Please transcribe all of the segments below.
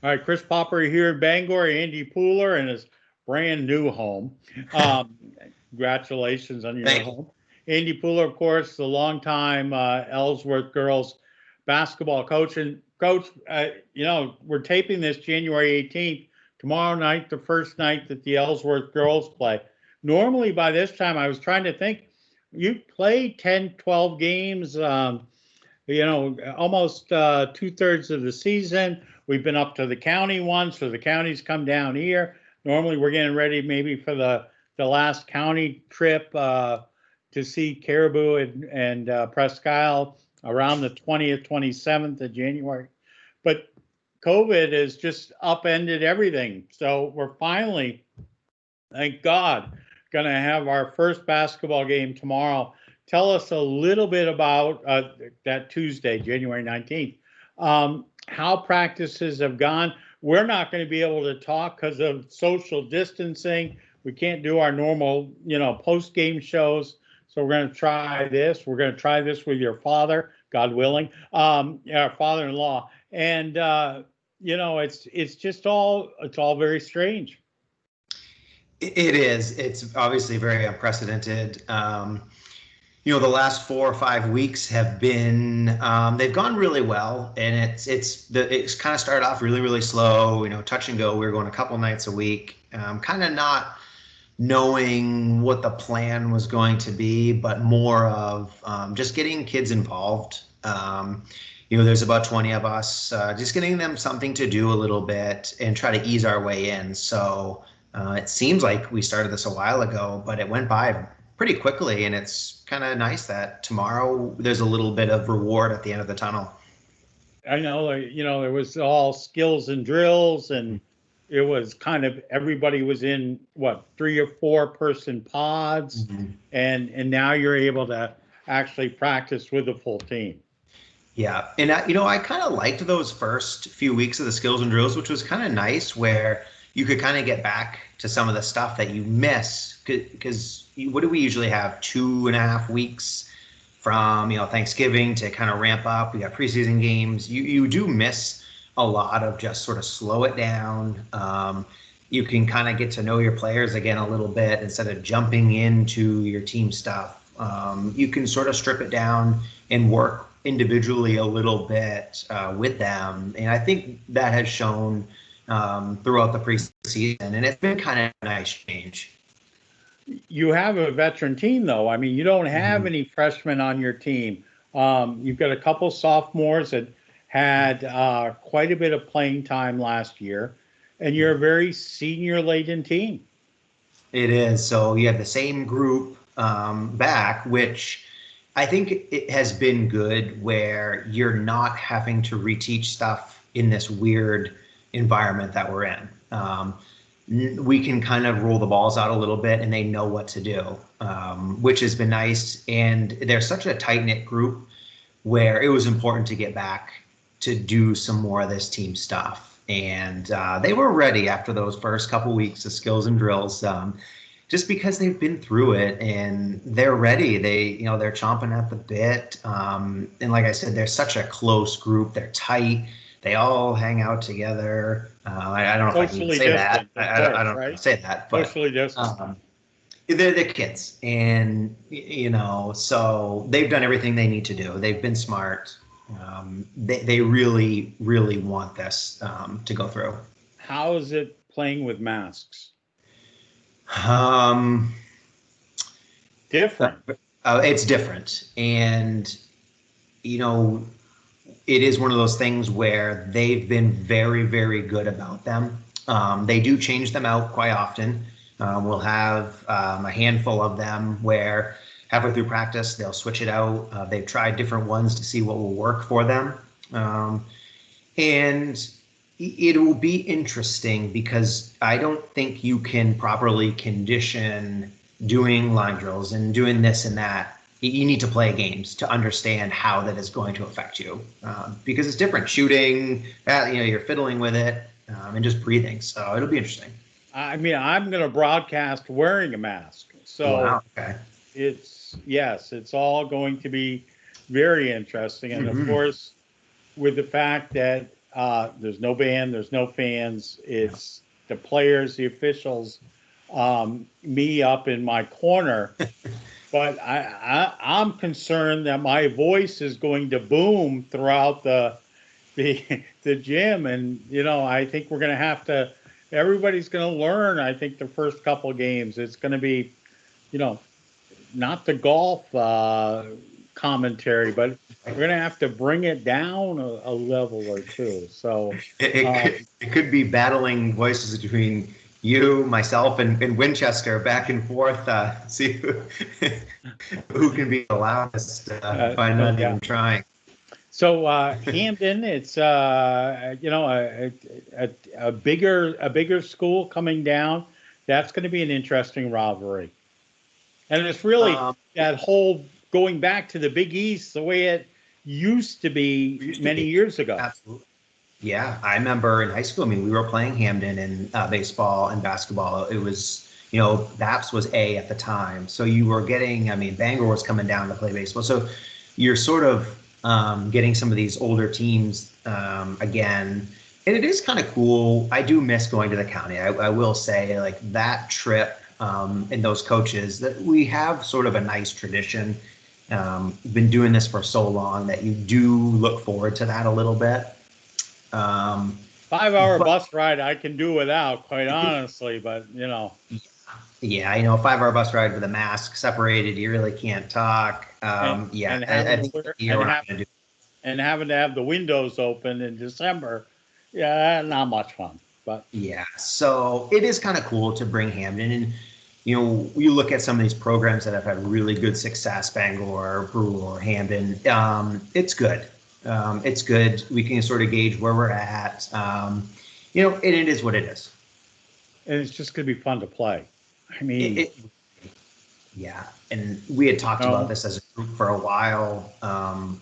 All right, Chris Popper here in Bangor, Andy Pooler in his brand new home. Congratulations on your Thank you. home. Andy Pooler, of course, the longtime Ellsworth girls basketball coach. And coach, we're taping this January 18th. Tomorrow night, the first night that the Ellsworth girls play. Normally by this time, I was trying to think, you played 10, 12 games, almost 2/3 of the season. We've been up to the county once, so the counties come down here. Normally, we're getting ready maybe for the last county trip to see Caribou and Presque Isle around the 20th, 27th of January. But COVID has just upended everything. So we're finally, thank God, going to have our first basketball game tomorrow. Tell us a little bit about that Tuesday, January 19th. How practices have gone. We're not going to be able to talk because of social distancing. We can't do our normal, post-game shows. So we're going to try this. We're going to try this with your father, God willing, our father-in-law. And, it's all very strange. It is. It's obviously very unprecedented. The last 4 or 5 weeks have been, they've gone really well, and it's kind of started off really, really slow, touch and go. We were going a couple nights a week, kind of not knowing what the plan was going to be, but more of just getting kids involved. There's about 20 of us, just getting them something to do a little bit and try to ease our way in. So it seems like we started this a while ago, but it went by pretty quickly, and it's kind of nice that tomorrow there's a little bit of reward at the end of the tunnel. I know, there was all skills and drills, and it was kind of everybody was in 3 or 4 person pods, and now you're able to actually practice with the full team. Yeah, and I kind of liked those first few weeks of the skills and drills, which was kind of nice, where you could kind of get back to some of the stuff that you miss, because what do we usually have, 2.5 weeks from Thanksgiving to kind of ramp up. We got preseason games. You do miss a lot of just sort of slow it down. You can kind of get to know your players again a little bit instead of jumping into your team stuff. You can sort of strip it down and work individually a little bit with them, and I think that has shown throughout the preseason, and it's been kind of a nice change. You have a veteran team, though. I mean, you don't have any freshmen on your team. You've got a couple sophomores that had quite a bit of playing time last year, and you're a very senior-laden team. It is. So you have the same group back, which I think it has been good, where you're not having to reteach stuff in this weird environment that we're in. We can kind of roll the balls out a little bit, and they know what to do, which has been nice. And they're such a tight-knit group where it was important to get back to do some more of this team stuff. And they were ready after those first couple weeks of skills and drills, just because they've been through it and they're ready. They're chomping at the bit. And like I said, they're such a close group. They're tight. They all hang out together. I don't know if I can say that. I don't know if I say that, but socially distant. They're kids, and so they've done everything they need to do. They've been smart. They really, really want this to go through. How is it playing with masks? Different. It's different, and it is one of those things where they've been very, very good about them. They do change them out quite often. We'll have a handful of them where halfway through practice, they'll switch it out. They've tried different ones to see what will work for them. And it will be interesting, because I don't think you can properly condition doing line drills and doing this and that. You need to play games to understand how that is going to affect you, because it's different. Shooting, you're fiddling with it and just breathing. So it'll be interesting. I mean, I'm going to broadcast wearing a mask. So wow, okay. It's all going to be very interesting. And of course, with the fact that There's no band, there's no fans. It's the players, the officials, me up in my corner. But I'm concerned that my voice is going to boom throughout the gym, and I think we're going to have to. Everybody's going to learn. I think the first couple of games, it's going to be, not the golf commentary, but we're going to have to bring it down a level or two. So it could be battling voices between you, myself, and Winchester back and forth. See who can be the loudest by not even trying. So Hampden, it's a bigger school coming down. That's going to be an interesting rivalry. And it's really that whole going back to the Big East, the way it used to be many years ago. Absolutely. Yeah, I remember in high school, I mean, we were playing Hampden in baseball and basketball. It was, BAPS was A at the time. So you were getting, Bangor was coming down to play baseball. So you're sort of getting some of these older teams again. And it is kind of cool. I do miss going to the county. I will say, like, that trip and those coaches, that we have sort of a nice tradition. Been doing this for so long that you do look forward to that a little bit. 5-hour bus ride I can do without, quite honestly, but Yeah, 5-hour bus ride with a mask separated, you really can't talk. I think and having to have the windows open in December, not much fun. But yeah, so it is kind of cool to bring Hampden, and you look at some of these programs that have had really good success, Bangor, Brewer, Hampden. It's good. It's good. We can sort of gauge where we're at. And it is what it is. And it's just going to be fun to play. I mean, yeah. And we had talked about this as a group for a while.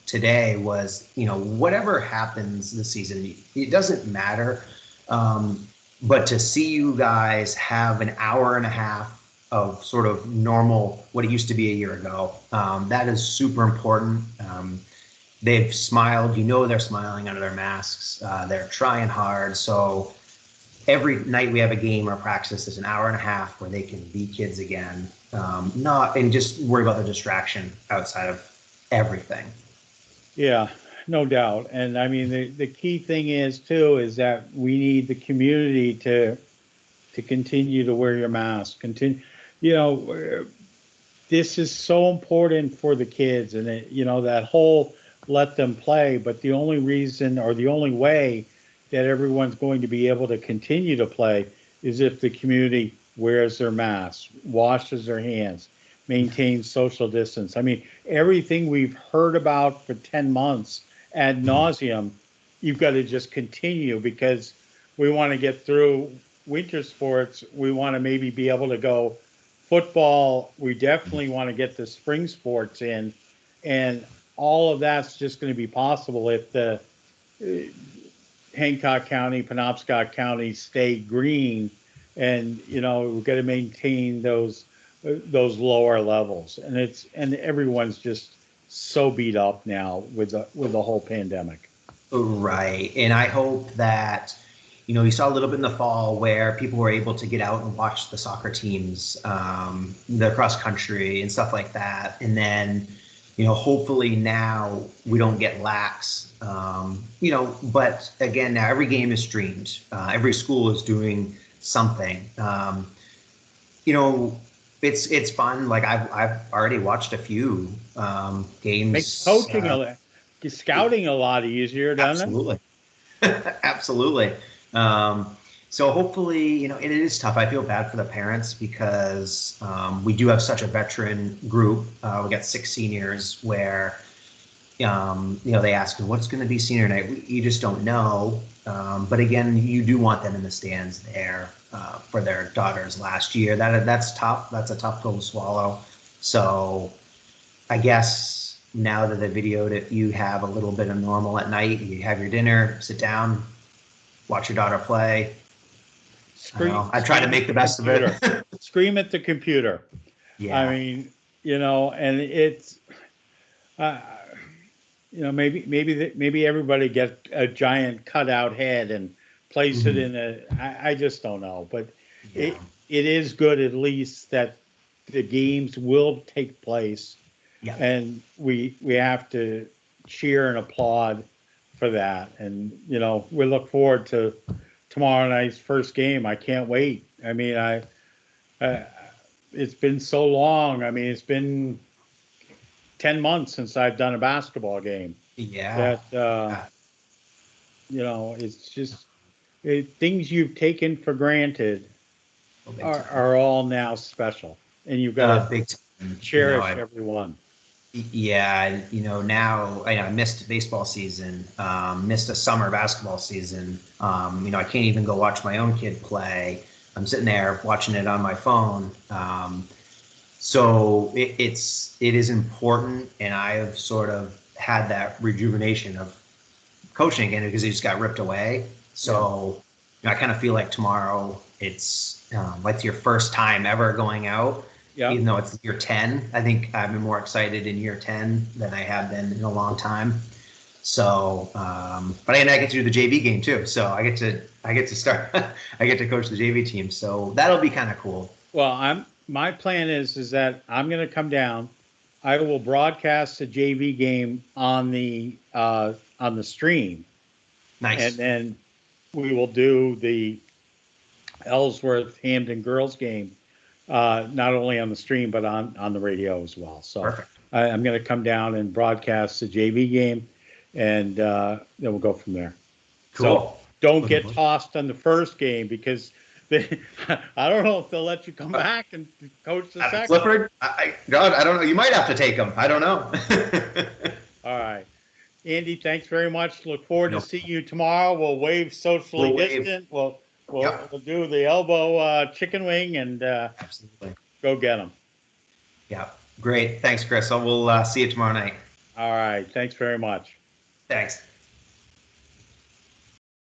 Today was, whatever happens this season, it doesn't matter. But to see you guys have an hour and a half of sort of normal, what it used to be a year ago, that is super important. They've smiled, they're smiling under their masks. They're trying hard. So every night we have a game or practice, there's an hour and a half where they can be kids again, and just worry about the distraction outside of everything. Yeah, no doubt. And I mean, the key thing is that we need the community to continue to wear your mask. This is so important for the kids, and that whole let them play. But the only reason, or the only way that everyone's going to be able to continue to play is if the community wears their masks, washes their hands, maintains social distance. I mean, everything we've heard about for 10 months ad nauseum, you've got to just continue, because we want to get through winter sports. We want to maybe be able to go football. We definitely want to get the spring sports in, and all of that's just going to be possible if the Hancock County, Penobscot County stay green, and we've got to maintain those lower levels. And everyone's just so beat up now with the whole pandemic. Right, and I hope that you saw a little bit in the fall where people were able to get out and watch the soccer teams, the cross country and stuff like that, and then hopefully now we don't get lax. But again, now every game is streamed. Every school is doing something. It's fun. Like I've already watched a few games. Makes coaching scouting a lot easier, doesn't it? Absolutely. So hopefully, it is tough. I feel bad for the parents because we do have such a veteran group. We got 6 seniors where, they ask, what's going to be senior night? You just don't know. But again, you do want them in the stands there for their daughter's last year. That's tough. That's a tough pill to swallow. So I guess now that the videoed it, you have a little bit of normal at night. You have your dinner, sit down, watch your daughter play. I try to make the best of it. Scream at the computer. Yeah. I mean, and it's, maybe everybody get a giant cutout head and place it Mhm. in I just don't know, but Yeah. it is good at least that the games will take place, Yeah. and we have to cheer and applaud for that. And we look forward to tomorrow night's first game. I can't wait. I mean, I it's been so long. I mean, it's been 10 months since I've done a basketball game Yeah. that it's just things you've taken for granted Oh, big time. are all now special, and you've got to Big time. cherish every one. Yeah, now I missed baseball season, missed a summer basketball season. I can't even go watch my own kid play. I'm sitting there watching it on my phone. So it is important, and I have sort of had that rejuvenation of coaching again because he just got ripped away. So I kind of feel like tomorrow it's like your first time ever going out, Yeah. even though it's year 10. I think I've been more excited in year 10 than I have been in a long time. So, but I get to do the JV game too. So I get to start, I get to coach the JV team. So that'll be kind of cool. Well, my plan is that I'm going to come down. I will broadcast the JV game on the stream, and Nice. then we will do the Ellsworth Hampden girls game, not only on the stream but on the radio as well. So Perfect. I'm going to come down and broadcast the JV game, and then we'll go from there. So Cool. don't Looking get forward. tossed on the first game because I don't know if they'll let you come back and coach the second. Clifford, God, I don't know. You might have to take him. I don't know. All right. Andy, thanks very much. Look forward to No, seeing you tomorrow. We'll wave socially we'll wave. distant. We'll Yep. we'll do the elbow chicken wing and Absolutely. go get them. Yeah. Great. Thanks, Chris. So we'll see you tomorrow night. All right. Thanks very much. Thanks.